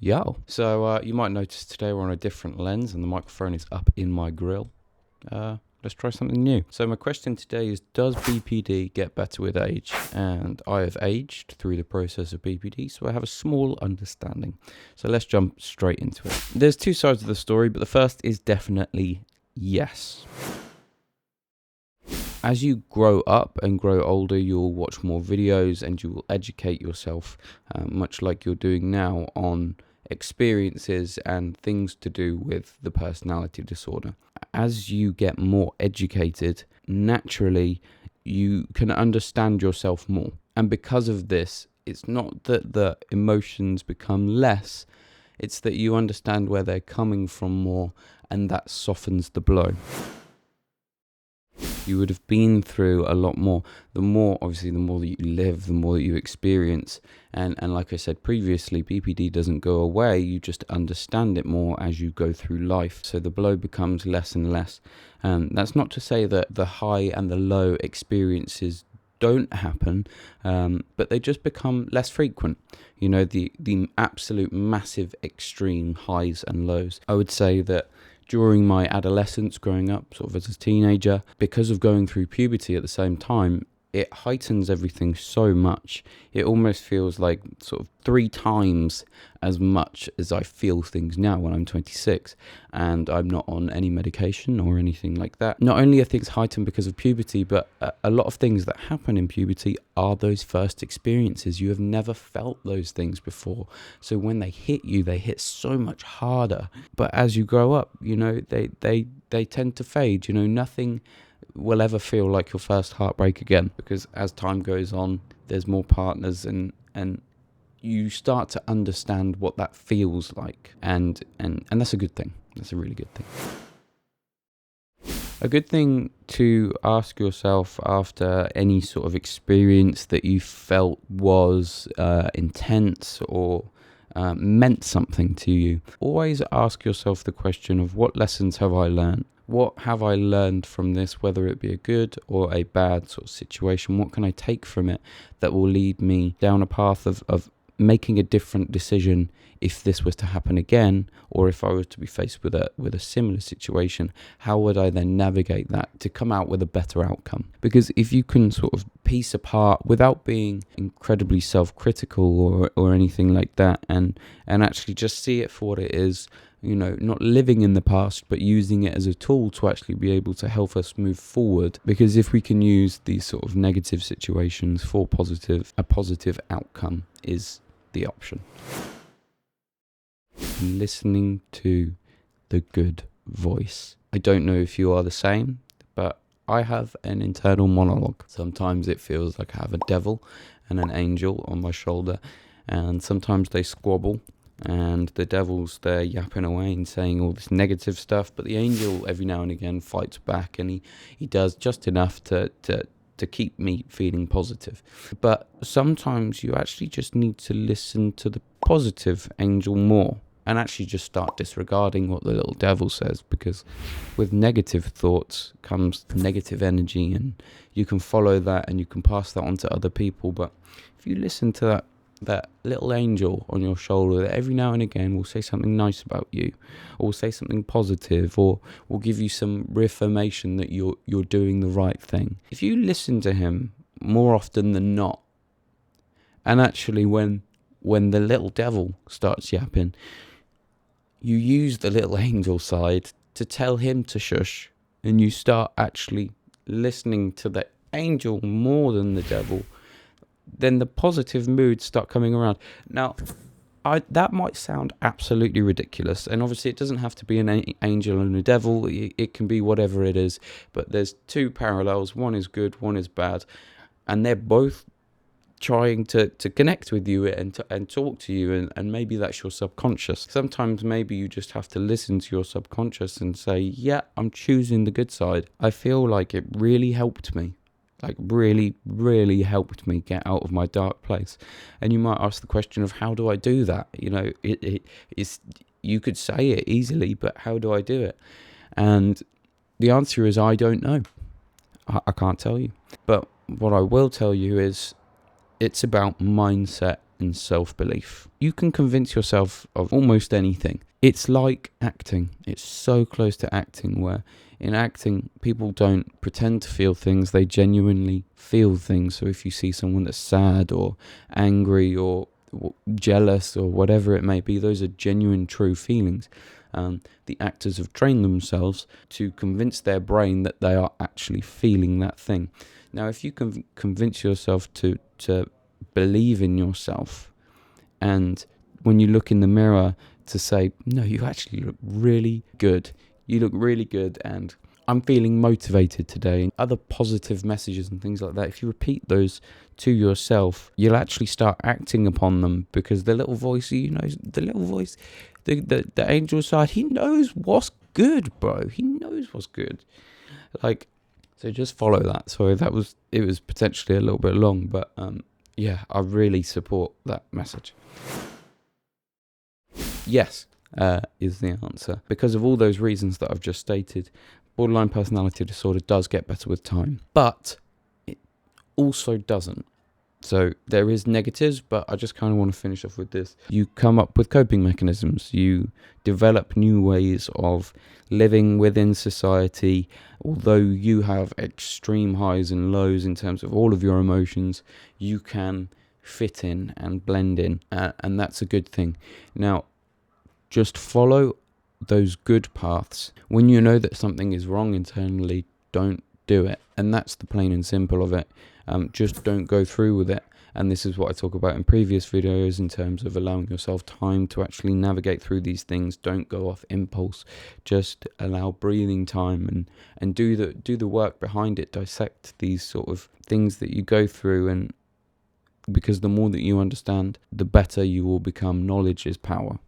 Yo. So you might notice today we're on a different lens and the microphone is up in my grill. Let's try something new. So my question today is, does BPD get better with age? And I have aged through the process of BPD, so I have a small understanding. So let's jump straight into it. There's two sides of the story, but the first is definitely yes. As you grow up and grow older, you'll watch more videos and you will educate yourself, much like you're doing now, on experiences and things to do with the personality disorder. As you get more educated, naturally you can understand yourself more. And because of this, it's not that the emotions become less, it's that you understand where they're coming from more, and that softens the blow. You would have been through a lot more. The more that you live, the more that you experience. And like I said previously, BPD doesn't go away. You just understand it more as you go through life. So the blow becomes less and less. That's not to say that the high and the low experiences don't happen, but they just become less frequent. You know, the absolute massive extreme highs and lows. I would say that during my adolescence, growing up sort of as a teenager, because of going through puberty at the same time, it heightens everything so much. It almost feels like sort of 3 times as much as I feel things now when I'm 26 and I'm not on any medication or anything like that. Not only are things heightened because of puberty, but a lot of things that happen in puberty are those first experiences. You have never felt those things before. So when they hit you, they hit so much harder. But as you grow up, you know, they tend to fade. You know, nothing will ever feel like your first heartbreak again, because as time goes on, there's more partners and you start to understand what that feels like, and that's a good thing. That's a really good thing. A good thing to ask yourself after any sort of experience that you felt was intense or meant something to you. Always ask yourself the question of, what lessons have I learned? What have I learned from this, whether it be a good or a bad sort of situation? What can I take from it that will lead me down a path of making a different decision if this was to happen again, or if I were to be faced with a similar situation? How would I then navigate that to come out with a better outcome? Because if you can sort of piece apart without being incredibly self-critical or anything like that, and actually just see it for what it is, you know, not living in the past, but using it as a tool to actually be able to help us move forward. Because if we can use these sort of negative situations for a positive outcome is the option. Listening to the good voice. I don't know if you are the same, but I have an internal monologue. Sometimes it feels like I have a devil and an angel on my shoulder, and sometimes they squabble. And the devil's there yapping away and saying all this negative stuff, but the angel every now and again fights back, and he does just enough to keep me feeling positive. But sometimes you actually just need to listen to the positive angel more and actually just start disregarding what the little devil says, because with negative thoughts comes negative energy, and you can follow that and you can pass that on to other people. But if you listen to that little angel on your shoulder that every now and again will say something nice about you, or will say something positive, or will give you some reaffirmation that you're doing the right thing. If you listen to him more often than not, and actually when the little devil starts yapping, you use the little angel side to tell him to shush, and you start actually listening to the angel more than the devil, then the positive moods start coming around. Now, that might sound absolutely ridiculous, and obviously it doesn't have to be an angel and a devil. It can be whatever it is, but there's 2 parallels. One is good, one is bad, and they're both trying to connect with you and talk to you, and maybe that's your subconscious. Sometimes maybe you just have to listen to your subconscious and say, yeah, I'm choosing the good side. I feel like it really helped me. Like really, really helped me get out of my dark place. And you might ask the question of, how do I do that? You know, it's, you could say it easily, but how do I do it? And the answer is, I don't know. I can't tell you. But what I will tell you is, it's about mindset and self-belief. You can convince yourself of almost anything. It's like acting. It's so close to acting, where in acting, people don't pretend to feel things, they genuinely feel things. So if you see someone that's sad or angry or jealous or whatever it may be, those are genuine, true feelings. The actors have trained themselves to convince their brain that they are actually feeling that thing. Now, if you can convince yourself to believe in yourself, and when you look in the mirror to say, no, you actually look really good. You look really good, and I'm feeling motivated today. Other positive messages and things like that, if you repeat those to yourself, you'll actually start acting upon them, because the little voice, the angel side, he knows what's good, bro. He knows what's good. So just follow that. Sorry, it was potentially a little bit long, but yeah, I really support that message. Yes, is the answer. Because of all those reasons that I've just stated, borderline personality disorder does get better with time, but it also doesn't. So there is negatives, but I just kind of want to finish off with this. You come up with coping mechanisms. You develop new ways of living within society. Although you have extreme highs and lows in terms of all of your emotions, you can fit in and blend in, and that's a good thing. Now, just follow those good paths. When you know that something is wrong internally, don't do it. And that's the plain and simple of it. Just don't go through with it. And this is what I talk about in previous videos in terms of allowing yourself time to actually navigate through these things. Don't go off impulse. Just allow breathing time and do the work behind it. Dissect these sort of things that you go through, and because the more that you understand, the better you will become. Knowledge is power.